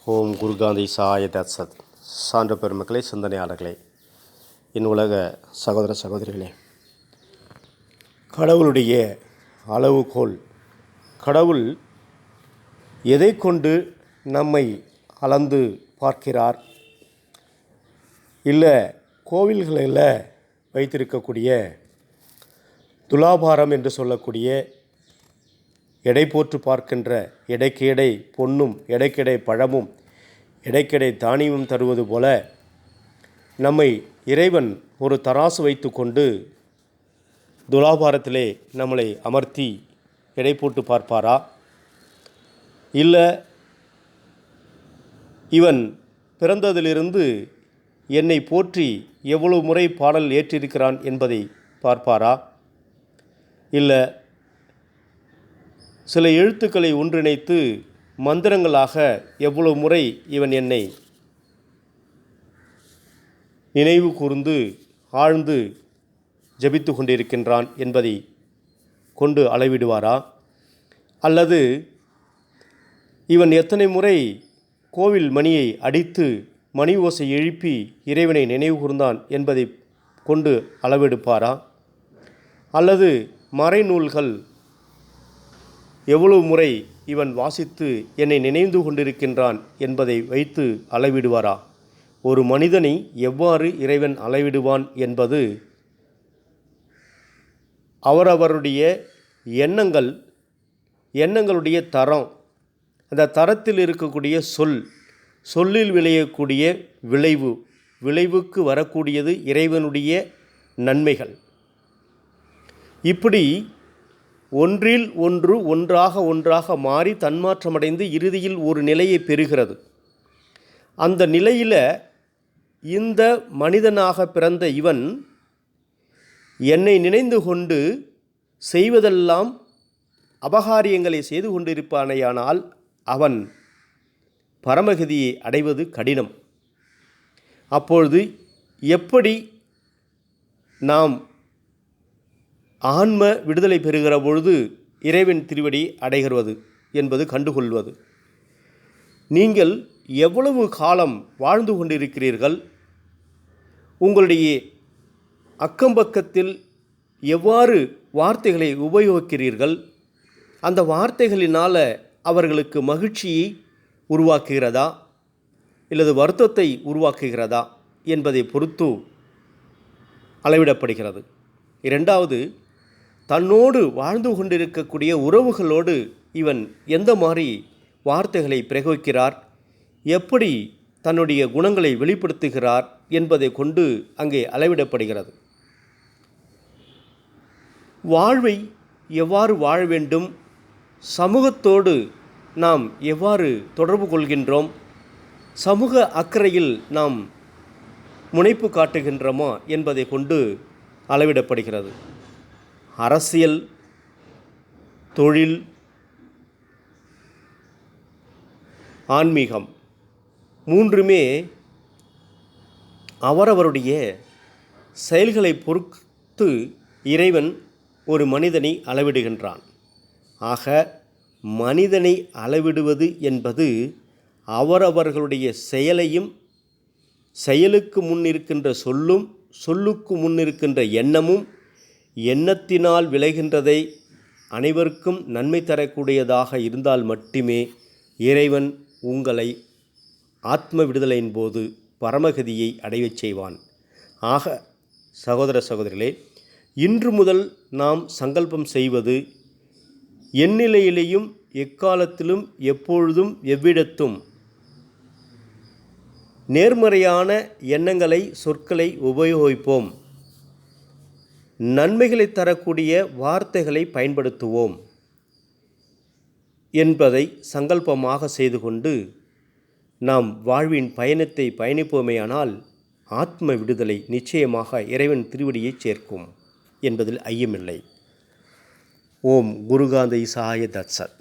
ஓம் குருகாந்தி சாய தத்சத். சான்ற பெருமக்களே, சிந்தனையாளர்களே, என் உலக சகோதர சகோதரிகளே, கடவுளுடைய அளவுகோல், கடவுள் எதை கொண்டு நம்மை அளந்து பார்க்கிறார்? இல்லை கோவில்களில் வைத்திருக்கக்கூடிய துலாபாரம் என்று சொல்லக்கூடிய எடை போற்று பார்க்கின்ற எடைக்கு எடை பொன்னும் எடைக்கெடை பழமும் எடைக்கெடை தானியமும் தருவது போல நம்மை இறைவன் ஒரு தராசு வைத்து கொண்டு துலாபாரத்திலே நம்மளை அமர்த்தி எடை போட்டு பார்ப்பாரா? இல்லை இவன் பிறந்ததிலிருந்து என்னை போற்றி எவ்வளவு முறை பாடல் ஏற்றிருக்கிறான் என்பதை பார்ப்பாரா? இல்லை சில எழுத்துக்களை ஒன்றிணைத்து மந்திரங்களாக எவ்வளவு முறை இவன் என்னை நினைவு கூர்ந்து ஆழ்ந்து ஜபித்து கொண்டிருக்கின்றான் என்பதை கொண்டு அளவிடுவாரா? அல்லது இவன் எத்தனை முறை கோவில் மணியை அடித்து மணி ஓசை எழுப்பி இறைவனை நினைவு கூர்ந்தான் என்பதை கொண்டு அளவெடுப்பாரா? அல்லது மறைநூல்கள் எவ்வளவு முறை இவன் வாசித்து என்னை நினைந்து கொண்டிருக்கின்றான் என்பதை வைத்து அளவிடுவாரா? ஒரு மனிதனை எவ்வாறு இறைவன் அளவிடுவான் என்பது அவரவருடைய எண்ணங்களுடைய தரம், அந்த தரத்தில் இருக்கக்கூடிய சொல்லில் விளையக்கூடிய விளைவுக்கு வரக்கூடியது இறைவனுடைய நன்மைகள். இப்படி ஒன்றில் ஒன்று ஒன்றாக மாறி தன்மாற்றமடைந்து இறுதியில் ஒரு நிலையை பெறுகிறது. அந்த நிலையில் இந்த மனிதனாக பிறந்த இவன் என்னை நினைந்து கொண்டு செய்வதெல்லாம் அபகாரியங்களை செய்து கொண்டிருப்பானேயானால் அவன் பரமகதியை அடைவது கடினம். அப்பொழுது எப்படி நாம் ஆன்ம விடுதலை பெறுகிற பொழுது இறைவன் திருவடி அடைகிறது என்பது கண்டுகொள்வது? நீங்கள் எவ்வளவு காலம் வாழ்ந்து கொண்டிருக்கிறீர்கள்? உங்களுடைய அக்கம்பக்கத்தில் எவ்வாறு வார்த்தைகளை உபயோகிக்கிறீர்கள்? அந்த வார்த்தைகளினால் அவர்களுக்கு மகிழ்ச்சியை உருவாக்குகிறதா இல்லது வருத்தத்தை உருவாக்குகிறதா என்பதை பொறுத்து அளவிடப்படுகிறது. இரண்டாவது, தன்னோடு வாழ்ந்து கொண்டிருக்கக்கூடிய உறவுகளோடு இவன் எந்த மாதிரி வார்த்தைகளை பிரயோகிக்கிறார், எப்படி தன்னுடைய குணங்களை வெளிப்படுத்துகிறார் என்பதை கொண்டு அங்கே அளவிடப்படுகிறது. வாழ்வை எவ்வாறு வாழ வேண்டும், சமூகத்தோடு நாம் எவ்வாறு தொடர்பு கொள்கின்றோம், சமூக அக்கறையில் நாம் முனைப்பு காட்டுகின்றோமா என்பதை கொண்டு அளவிடப்படுகிறது. அரசியல், தொழில், ஆன்மீகம் மூன்றுமே அவரவருடைய செயல்களை பொறுத்து இறைவன் ஒரு மனிதனை அளவிடுகின்றான். ஆக மனிதனை அளவிடுவது என்பது அவரவர்களுடைய செயலையும், செயலுக்கு முன் இருக்கின்ற சொல்லுக்கு முன் இருக்கின்ற எண்ணமும், எண்ணத்தினால் விளைகின்றதை அனைவருக்கும் நன்மை தரக்கூடியதாக இருந்தால் மட்டுமே இறைவன் உங்களை ஆத்ம விடுதலையின் போது பரமகதியை அடையச் செய்வான். ஆக சகோதர சகோதரிகளே, இன்று முதல் நாம் சங்கல்பம் செய்வது, எந்நிலையிலேயும் எக்காலத்திலும் எப்பொழுதும் எவ்விடத்தும் நேர்மறையான எண்ணங்களை, சொற்களை உபயோகிப்போம், நன்மைகளை தரக்கூடிய வார்த்தைகளை பயன்படுத்துவோம் என்பதை சங்கல்பமாக செய்து கொண்டு நாம் வாழ்வின் பயணத்தை பயணிப்போமேயானால் ஆத்ம விடுதலை நிச்சயமாக இறைவன் திருவடியை சேர்க்கும் என்பதில் ஐயமில்லை. ஓம் குருகாந்தி சாய தத்சத்.